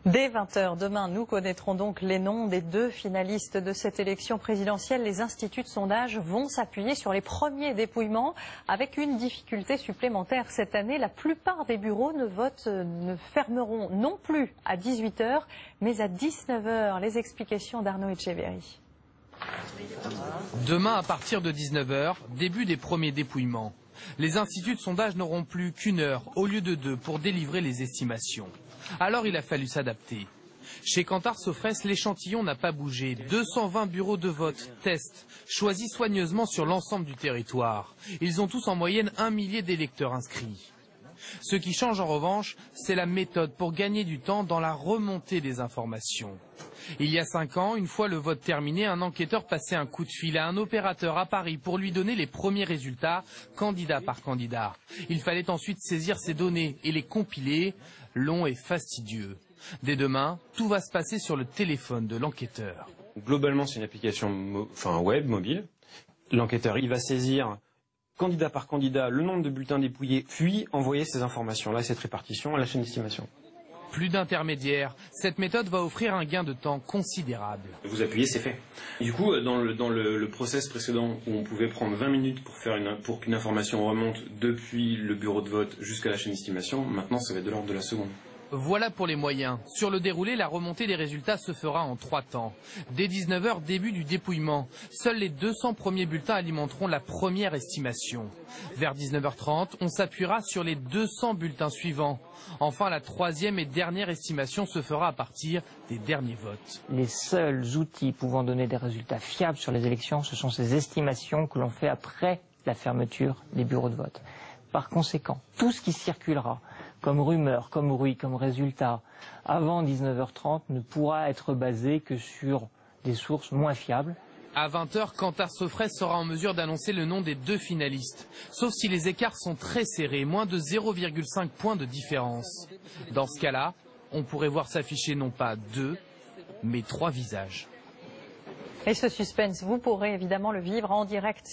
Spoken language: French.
Dès 20 h demain, nous connaîtrons donc les noms des 2 finalistes de cette élection présidentielle. Les instituts de sondage vont s'appuyer sur les premiers dépouillements avec une difficulté supplémentaire. Cette année, la plupart des bureaux ne fermeront non plus à 18 h, mais à 19 h. Les explications d'Arnaud Etcheverry. Demain, à partir de 19 h, début des premiers dépouillements. Les instituts de sondage n'auront plus qu'1 heure au lieu de 2 pour délivrer les estimations. Alors il a fallu s'adapter. Chez Kantar Sofres, l'échantillon n'a pas bougé. 220 bureaux de vote, test, choisis soigneusement sur l'ensemble du territoire. Ils ont tous en moyenne 1 millier d'électeurs inscrits. Ce qui change en revanche, c'est la méthode pour gagner du temps dans la remontée des informations. Il y a 5 ans, une fois le vote terminé, un enquêteur passait un coup de fil à un opérateur à Paris pour lui donner les premiers résultats, candidat par candidat. Il fallait ensuite saisir ces données et les compiler, long et fastidieux. Dès demain, tout va se passer sur le téléphone de l'enquêteur. Globalement, c'est une application web, mobile. L'enquêteur, il va saisir candidat par candidat le nombre de bulletins dépouillés, puis envoyer ces informations-là, cette répartition à la chaîne d'estimation. Plus d'intermédiaires, cette méthode va offrir un gain de temps considérable. Vous appuyez, c'est fait. Du coup, dans le process précédent où on pouvait prendre 20 minutes pour qu'une information remonte depuis le bureau de vote jusqu'à la chaîne d'estimation, maintenant ça va être de l'ordre de la seconde. Voilà pour les moyens. Sur le déroulé, la remontée des résultats se fera en 3 temps. Dès 19 h, début du dépouillement. Seuls les 200 premiers bulletins alimenteront la première estimation. Vers 19 h 30, on s'appuiera sur les 200 bulletins suivants. Enfin, la 3e et dernière estimation se fera à partir des derniers votes. Les seuls outils pouvant donner des résultats fiables sur les élections, ce sont ces estimations que l'on fait après la fermeture des bureaux de vote. Par conséquent, tout ce qui circulera comme rumeur, comme bruit, comme résultat, avant 19 h 30 ne pourra être basé que sur des sources moins fiables. À 20 h, Kantar Sofres sera en mesure d'annoncer le nom des 2 finalistes, sauf si les écarts sont très serrés, moins de 0,5 points de différence. Dans ce cas-là, on pourrait voir s'afficher non pas 2, mais 3 visages. Et ce suspense, vous pourrez évidemment le vivre en direct.